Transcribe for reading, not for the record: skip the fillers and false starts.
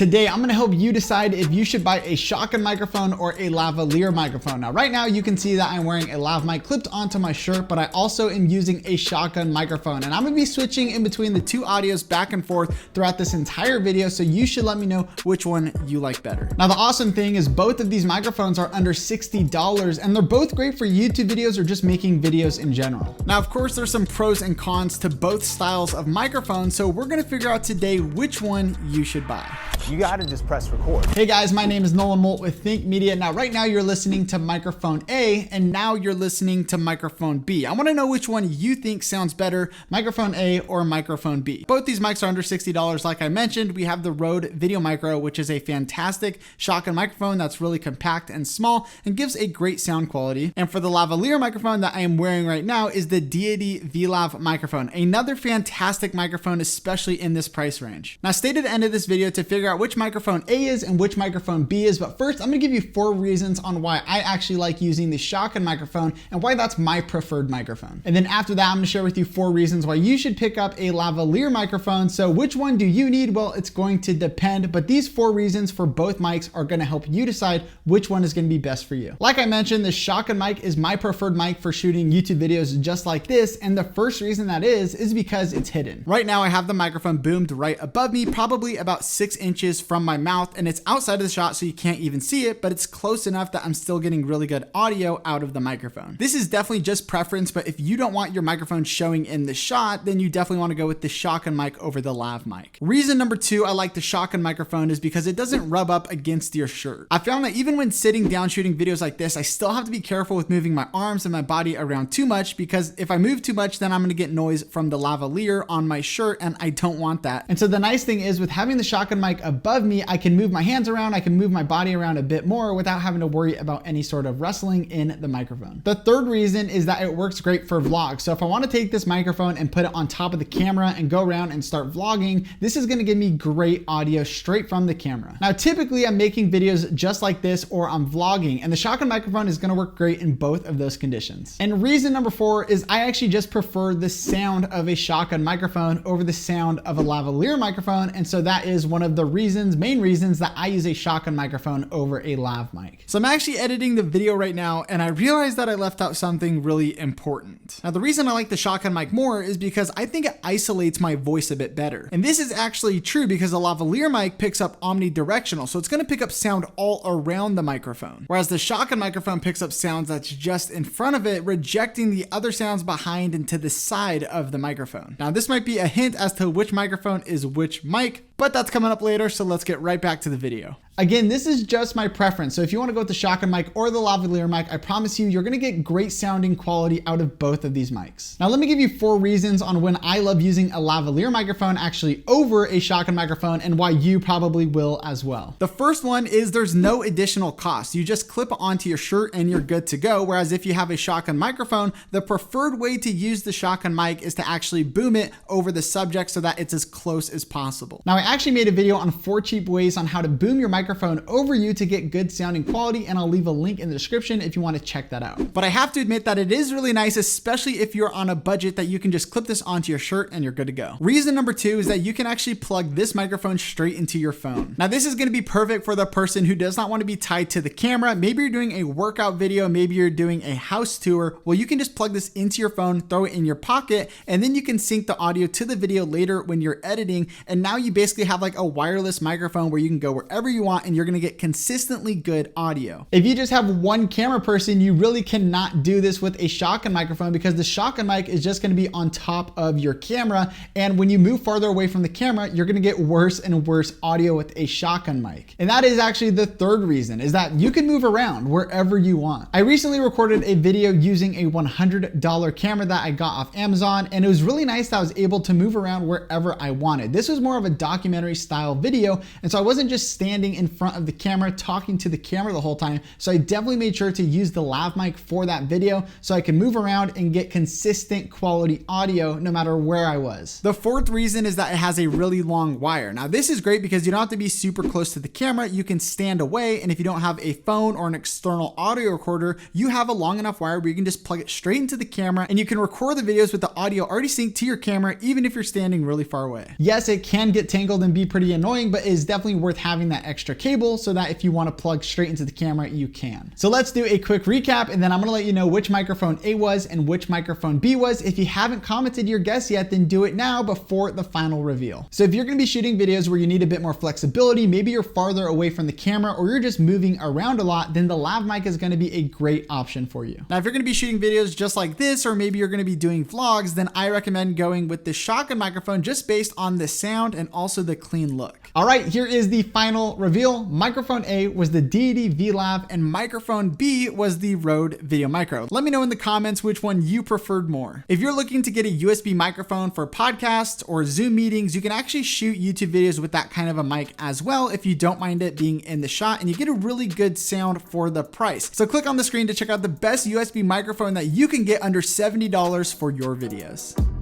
Today, I'm gonna help you decide if you should buy a shotgun microphone or a lavalier microphone. Now, right now, you can see that I'm wearing a lav mic clipped onto my shirt, but I also am using a shotgun microphone. And I'm gonna be switching in between the two audios back and forth throughout this entire video, so you should let me know which one you like better. Now, the awesome thing is both of these microphones are under $60, and they're both great for YouTube videos or just making videos in general. Now, of course, there's some pros and cons to both styles of microphones, so we're gonna figure out today which one you should buy. You gotta just press record. Hey guys, my name is Nolan with Think Media. Now, right now you're listening to microphone A, and now you're listening to microphone B. I wanna know which one you think sounds better, microphone A or microphone B. Both these mics are under $60. Like I mentioned, we have the Rode Video Micro, which is a fantastic shotgun microphone that's really compact and small and gives a great sound quality. And for the lavalier microphone that I am wearing right now is the Deity VLav microphone, another fantastic microphone, especially in this price range. Now, stay to the end of this video to figure out which microphone A is and which microphone B is, but first I'm gonna give you 4 reasons on why I actually like using the shotgun microphone and why that's my preferred microphone. And then after that, I'm gonna share with you 4 reasons why you should pick up a lavalier microphone. So which one do you need? Well, it's going to depend, but these 4 reasons for both mics are gonna help you decide which one is gonna be best for you. Like I mentioned, the shotgun mic is my preferred mic for shooting YouTube videos just like this, and the first reason that is because it's hidden. Right now I have the microphone boomed right above me, probably about 6 inches from my mouth, and it's outside of the shot so you can't even see it, but it's close enough that I'm still getting really good audio out of the microphone. This is definitely just preference, but if you don't want your microphone showing in the shot, then you definitely want to go with the shotgun mic over the lav mic. Reason number 2 I like the shotgun microphone is because it doesn't rub up against your shirt. I found that even when sitting down shooting videos like this, I still have to be careful with moving my arms and my body around too much, because if I move too much, then I'm going to get noise from the lavalier on my shirt, and I don't want that. And so the nice thing is with having the shotgun mic above me, I can move my hands around, I can move my body around a bit more without having to worry about any sort of wrestling in the microphone. The third reason is that it works great for vlogs. So if I want to take this microphone and put it on top of the camera and go around and start vlogging, this is going to give me great audio straight from the camera. Now, typically I'm making videos just like this or I'm vlogging, and the shotgun microphone is going to work great in both of those conditions. And reason number 4 is I actually just prefer the sound of a shotgun microphone over the sound of a lavalier microphone, and so that is one of the main reasons that I use a shotgun microphone over a lav mic. So I'm actually editing the video right now, and I realized that I left out something really important. Now, the reason I like the shotgun mic more is because I think it isolates my voice a bit better. And this is actually true because the lavalier mic picks up omnidirectional, so it's gonna pick up sound all around the microphone. Whereas the shotgun microphone picks up sounds that's just in front of it, rejecting the other sounds behind and to the side of the microphone. Now, this might be a hint as to which microphone is which mic, but that's coming up later, so let's get right back to the video. Again, this is just my preference. So if you want to go with the shotgun mic or the lavalier mic, I promise you're going to get great sounding quality out of both of these mics. Now, let me give you 4 reasons on when I love using a lavalier microphone actually over a shotgun microphone, and why you probably will as well. The first one is there's no additional cost. You just clip it onto your shirt and you're good to go. Whereas if you have a shotgun microphone, the preferred way to use the shotgun mic is to actually boom it over the subject so that it's as close as possible. Now, I actually made a video on 4 cheap ways on how to boom your microphone over you to get good sounding quality, and I'll leave a link in the description if you want to check that out. But I have to admit that it is really nice, especially if you're on a budget, that you can just clip this onto your shirt and you're good to go. Reason number 2 is that you can actually plug this microphone straight into your phone. Now, this is going to be perfect for the person who does not want to be tied to the camera. Maybe you're doing a workout video, maybe you're doing a house tour. Well, you can just plug this into your phone, throw it in your pocket, and then you can sync the audio to the video later when you're editing. And now you basically have like a wireless microphone where you can go wherever you want and you're going to get consistently good audio. If you just have one camera person, you really cannot do this with a shotgun microphone, because the shotgun mic is just going to be on top of your camera, and when you move farther away from the camera, you're going to get worse and worse audio with a shotgun mic. And that is actually the third reason, is that you can move around wherever you want. I recently recorded a video using a $100 camera that I got off Amazon, and it was really nice that I was able to move around wherever I wanted. This was more of a documentary style video, and so I wasn't just standing in front of the camera, talking to the camera the whole time. So I definitely made sure to use the lav mic for that video so I can move around and get consistent quality audio no matter where I was. The fourth reason is that it has a really long wire. Now this is great because you don't have to be super close to the camera. You can stand away, and if you don't have a phone or an external audio recorder, you have a long enough wire where you can just plug it straight into the camera and you can record the videos with the audio already synced to your camera, even if you're standing really far away. Yes, it can get tangled and be pretty annoying, but it is definitely worth having that extra cable so that if you want to plug straight into the camera, you can. So let's do a quick recap, and then I'm gonna let you know which microphone A was and which microphone B was. If you haven't commented your guess yet, then do it now before the final reveal. So if you're gonna be shooting videos where you need a bit more flexibility, maybe you're farther away from the camera or you're just moving around a lot, then the lav mic is gonna be a great option for you. Now, if you're gonna be shooting videos just like this, or maybe you're gonna be doing vlogs, then I recommend going with the shotgun microphone just based on the sound and also the clean look. All right, here is the final reveal. Microphone A was the Deity VLav and microphone B was the Rode Video Micro. Let me know in the comments which one you preferred more. If you're looking to get a USB microphone for podcasts or Zoom meetings, you can actually shoot YouTube videos with that kind of a mic as well if you don't mind it being in the shot, and you get a really good sound for the price. So click on the screen to check out the best USB microphone that you can get under $70 for your videos.